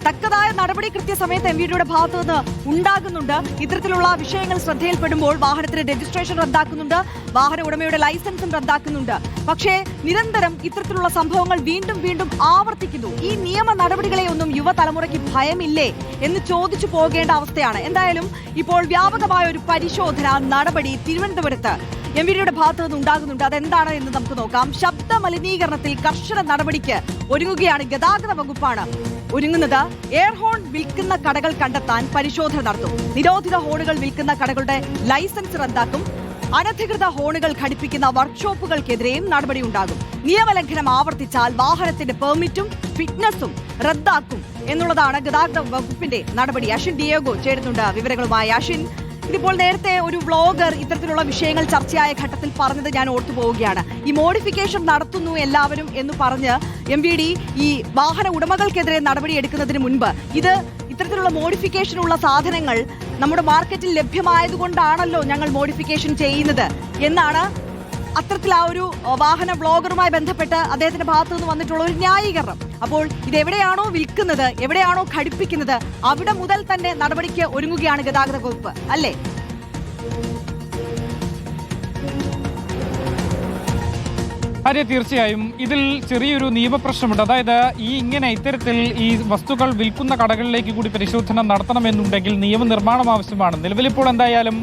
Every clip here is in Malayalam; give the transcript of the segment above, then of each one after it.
തക്കതായ നടപടി കൃത്യസമയത്ത് MVDയുടെ ഭാഗത്തു നിന്ന് ഉണ്ടാകുന്നുണ്ട്. ഇത്തരത്തിലുള്ള വിഷയങ്ങൾ ശ്രദ്ധയിൽപ്പെടുമ്പോൾ വാഹനത്തിന്റെ രജിസ്ട്രേഷൻ റദ്ദാക്കുന്നുണ്ട്, വാഹന ഉടമയുടെ ലൈസൻസും റദ്ദാക്കുന്നുണ്ട്. പക്ഷേ നിരന്തരം ഇത്തരത്തിലുള്ള സംഭവങ്ങൾ വീണ്ടും വീണ്ടും ആവർത്തിക്കുന്നു. ഈ നിയമ നടപടികളെയൊന്നും യുവതലമുറയ്ക്ക് ഭയമില്ലേ എന്ന് ചോദിച്ചു പോകേണ്ട അവസ്ഥയാണ്. എന്തായാലും ഇപ്പോൾ വ്യാപകമായ ഒരു പരിശോധന നടപടി തിരുവനന്തപുരത്ത് MVDയുടെ ഭാഗത്തു നിന്ന് ഉണ്ടാകുന്നുണ്ട്. അതെന്താണ് എന്ന് നമുക്ക് നോക്കാം. ശബ്ദ മലിനീകരണത്തിൽ കർശന നടപടിക്ക് ഒരുങ്ങുകയാണ് ഗതാഗത വകുപ്പാണ് ഒരുങ്ങുന്നത്. എയർ ഹോൺ വിൽക്കുന്ന കടകൾ കണ്ടെത്താൻ പരിശോധന നടത്തും. നിരോധിത ഹോണുകൾ വിൽക്കുന്ന കടകളുടെ ലൈസൻസ് റദ്ദാക്കും. അനധികൃത ഹോണുകൾ ഘടിപ്പിക്കുന്ന വർക്ക്ഷോപ്പുകൾക്കെതിരെയും നടപടിയുണ്ടാകും. നിയമലംഘനം ആവർത്തിച്ചാൽ വാഹനത്തിന്റെ പെർമിറ്റും ഫിറ്റ്നസും റദ്ദാക്കും എന്നുള്ളതാണ് ഗതാഗത വകുപ്പിന്റെ നടപടി. അശ്വിൻ ഡിയേഗോ ചേരുന്നുണ്ട് വിവരങ്ങളുമായി. അശ്വിൻ, ഇതിപ്പോൾ നേരത്തെ ഒരു വ്ളോഗർ ഇത്തരത്തിലുള്ള വിഷയങ്ങൾ ചർച്ചയായ ഘട്ടത്തിൽ പറഞ്ഞത് ഞാൻ ഓർത്തു പോവുകയാണ്. ഈ മോഡിഫിക്കേഷൻ നടത്തുന്നു എല്ലാവരും എന്ന് പറഞ്ഞ് MVD ഈ വാഹന ഉടമകൾക്കെതിരെ നടപടിയെടുക്കുന്നതിന് മുൻപ് ഇത്തരത്തിലുള്ള മോഡിഫിക്കേഷനുള്ള സാധനങ്ങൾ നമ്മുടെ മാർക്കറ്റിൽ ലഭ്യമായതുകൊണ്ടാണല്ലോ ഞങ്ങൾ മോഡിഫിക്കേഷൻ ചെയ്യുന്നത് എന്നാണ് അത്തരത്തിൽ ആ ഒരു വാഹന ബ്ലോഗറുമായി ബന്ധപ്പെട്ട് അദ്ദേഹത്തിന്റെ ഭാഗത്തു നിന്ന് വന്നിട്ടുള്ള ഒരു ന്യായീകരണം. അപ്പോൾ ഇതെവിടെയാണോ വിൽക്കുന്നത്, എവിടെയാണോ ഘടിപ്പിക്കുന്നത്, അവിടെ മുതൽ തന്നെ നടപടിക്ക് ഒരുങ്ങുകയാണ് ഗതാഗത വകുപ്പ്, അല്ലേ? അതെ, തീർച്ചയായും ഇതിൽ ചെറിയൊരു നിയമപ്രശ്നമുണ്ട്. അതായത് ഇത്തരത്തിൽ ഈ വസ്തുക്കൾ വിൽക്കുന്ന കടകളിലേക്ക് കൂടി പരിശോധന നടത്തണമെന്നുണ്ടെങ്കിൽ നിയമനിർമ്മാണം ആവശ്യമാണ്. നിലവിലിപ്പോൾ എന്തായാലും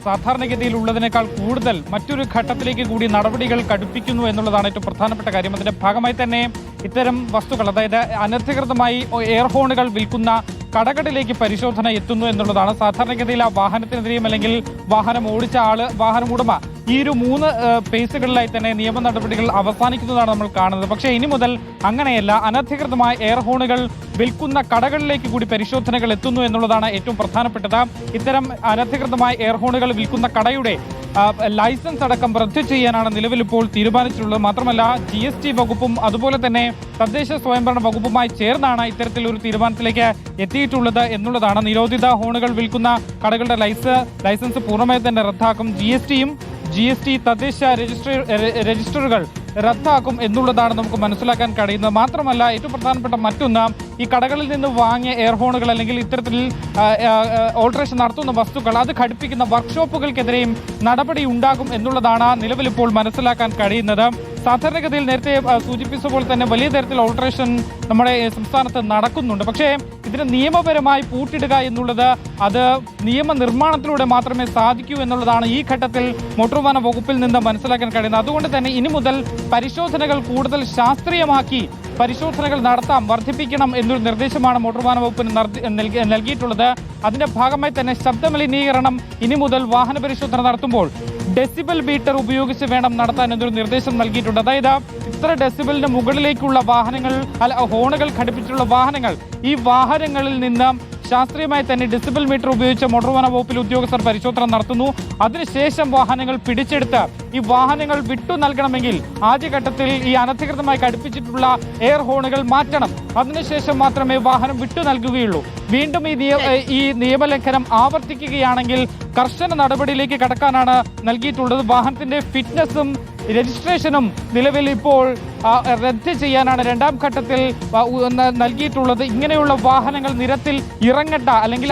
സാധാരണഗതിയിൽ ഉള്ളതിനേക്കാൾ കൂടുതൽ മറ്റൊരു ഘട്ടത്തിലേക്ക് കൂടി നടപടികൾ കടുപ്പിക്കുന്നു എന്നുള്ളതാണ് ഏറ്റവും പ്രധാനപ്പെട്ട കാര്യം. അതിന്റെ ഭാഗമായി തന്നെ ഇത്തരം വസ്തുക്കൾ, അതായത് അനധികൃതമായി എയർ ഹോണുകൾ വിൽക്കുന്ന കടകളിലേക്ക് പരിശോധന എത്തുന്നു എന്നുള്ളതാണ്. സാധാരണഗതിയിൽ ആ വാഹനത്തിനെതിരെയും അല്ലെങ്കിൽ വാഹനം ഓടിച്ച വാഹനം ഉടമ ഈ ഒരു 3 പേസുകളിലായി തന്നെ നിയമ നടപടികൾ അവസാനിക്കുന്നതാണ് നമ്മൾ കാണുന്നത്. പക്ഷേ ഇനി മുതൽ അങ്ങനെയല്ല. അനധികൃതമായ എയർ ഹോണുകൾ വിൽക്കുന്ന കടകളിലേക്ക് കൂടി പരിശോധനകൾ എത്തുന്നു എന്നുള്ളതാണ് ഏറ്റവും പ്രധാനപ്പെട്ടത്. ഇത്തരം അനധികൃതമായ എയർ ഹോണുകൾ വിൽക്കുന്ന കടയുടെ ലൈസൻസ് അടക്കം റദ്ദു ചെയ്യാനാണ് നിലവിലിപ്പോൾ തീരുമാനിച്ചിട്ടുള്ളത്. മാത്രമല്ല GST വകുപ്പും അതുപോലെ തന്നെ തദ്ദേശ സ്വയംഭരണ വകുപ്പുമായി ചേർന്നാണ് ഇത്തരത്തിലൊരു തീരുമാനത്തിലേക്ക് എത്തിയിട്ടുള്ളത് എന്നുള്ളതാണ്. നിരോധിത ഹോണുകൾ വിൽക്കുന്ന കടകളുടെ ലൈസൻസ് പൂർണ്ണമായി തന്നെ റദ്ദാക്കും. GST തദ്ദേശ രജിസ്റ്ററുകൾ റദ്ദാക്കും എന്നുള്ളതാണ് നമുക്ക് മനസ്സിലാക്കാൻ കഴിയുന്നത്. മാത്രമല്ല ഏറ്റവും പ്രധാനപ്പെട്ട മറ്റൊന്ന്, ഈ കടകളിൽ നിന്ന് വാങ്ങിയ എയർ ഹോണുകൾ അല്ലെങ്കിൽ ഇത്തരത്തിൽ ഓൾട്ടറേഷൻ നടത്തുന്ന വസ്തുക്കൾ അത് ഘടിപ്പിക്കുന്ന വർക്ക്ഷോപ്പുകൾക്കെതിരെയും നടപടി ഉണ്ടാകും എന്നുള്ളതാണ് നിലവിലിപ്പോൾ മനസ്സിലാക്കാൻ കഴിയുന്നത്. സാധാരണഗതിയിൽ നേരത്തെ സൂചിപ്പിച്ച പോലെ തന്നെ വലിയ തരത്തിൽ ഓൾട്ടറേഷൻ നമ്മുടെ സംസ്ഥാനത്ത് നടക്കുന്നുണ്ട്. പക്ഷേ ഇതിന് നിയമപരമായി പൂട്ടിടുക എന്നുള്ളത് അത് നിയമനിർമ്മാണത്തിലൂടെ മാത്രമേ സാധിക്കൂ എന്നുള്ളതാണ് ഈ ഘട്ടത്തിൽ മോട്ടോർ വാഹന വകുപ്പിൽ നിന്ന് മനസ്സിലാക്കാൻ കഴിയുന്നത്. അതുകൊണ്ട് തന്നെ ഇനി മുതൽ പരിശോധനകൾ കൂടുതൽ ശാസ്ത്രീയമാക്കി പരിശോധനകൾ നടത്താം, വർദ്ധിപ്പിക്കണം എന്നൊരു നിർദ്ദേശമാണ് മോട്ടോർ വാഹന വകുപ്പിന് നൽകിയിട്ടുള്ളത്. അതിന്റെ ഭാഗമായി തന്നെ ശബ്ദമലിനീകരണം ഇനി മുതൽ വാഹന പരിശോധന നടത്തുമ്പോൾ ഡെസിബൽ മീറ്റർ ഉപയോഗിച്ച് വേണം നടത്താൻ എന്നൊരു നിർദ്ദേശം നൽകിയിട്ടുണ്ട്. അതായത് ഇത്ര ഡെസിബലിന് മുകളിലേക്കുള്ള വാഹനങ്ങൾ ഹോണുകൾ ഘടിപ്പിച്ചിട്ടുള്ള വാഹനങ്ങൾ, ഈ വാഹനങ്ങളിൽ നിന്ന് ശാസ്ത്രീയമായി തന്നെ ഡെസിബൽ മീറ്റർ ഉപയോഗിച്ച് മോട്ടോർ വാഹന വകുപ്പിൽ ഉദ്യോഗസ്ഥർ പരിശോധന നടത്തുന്നു. അതിനുശേഷം വാഹനങ്ങൾ പിടിച്ചെടുത്ത് ഈ വാഹനങ്ങൾ വിട്ടു നൽകണമെങ്കിൽ ആദ്യഘട്ടത്തിൽ ഈ അനധികൃതമായി ഘടിപ്പിച്ചിട്ടുള്ള എയർ ഹോണുകൾ മാറ്റണം. അതിനുശേഷം മാത്രമേ വാഹനം വിട്ടു നൽകുകയുള്ളൂ. വീണ്ടും ഈ നിയമലംഘനം ആവർത്തിക്കുകയാണെങ്കിൽ കർശന നടപടിയിലേക്ക് കടക്കാനാണ് നൽകിയിട്ടുള്ളത്. വാഹനത്തിന്റെ ഫിറ്റ്നസും രജിസ്ട്രേഷനും നിലവിൽ ഇപ്പോൾ റദ്ദ് ചെയ്യാനാണ് 2ാം ഘട്ടത്തിൽ നൽകിയിട്ടുള്ളത്. ഇങ്ങനെയുള്ള വാഹനങ്ങൾ നിരത്തിൽ ഇറങ്ങട്ട, അല്ലെങ്കിൽ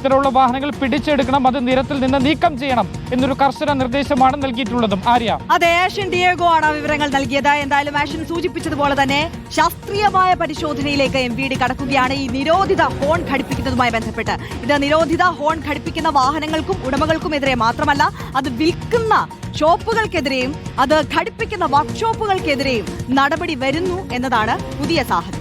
ഇത്തരമുള്ള വാഹനങ്ങൾ പിടിച്ചെടുക്കണം, അത് നിരത്തിൽ നിന്ന് നീക്കം ചെയ്യണം എന്നൊരു കർശന നിർദ്ദേശമാണ് നൽകിയിട്ടുള്ളതും. ആര്യ, അതെ, ആഷൻ ഡിയേഗോ ആണ് വിവരങ്ങൾ നൽകിയത്. എന്തായാലും ആഷൻ സൂചിപ്പിച്ചതുപോലെ തന്നെ ശാസ്ത്രീയമായ പരിശോധനയിലേക്ക് MVD കടക്കുകയാണ് ഈ നിരോധിത ഹോൺ ഘടിപ്പിക്കുന്നതുമായി ബന്ധപ്പെട്ട്. ഇത് നിരോധിത ഹോൺ ഘടിപ്പിക്കുന്ന വാഹനങ്ങൾക്കും ഉടമകൾക്കുമെതിരെ മാത്രമല്ല, അത് വിൽക്കുന്ന ഷോപ്പുകൾക്കെതിരെയും അത് ഘടിപ്പിക്കുന്ന വർക്ക്ഷോപ്പുകൾക്കെതിരെയും നടപടി വരുന്നു എന്നതാണ് പുതിയ സാഹചര്യം.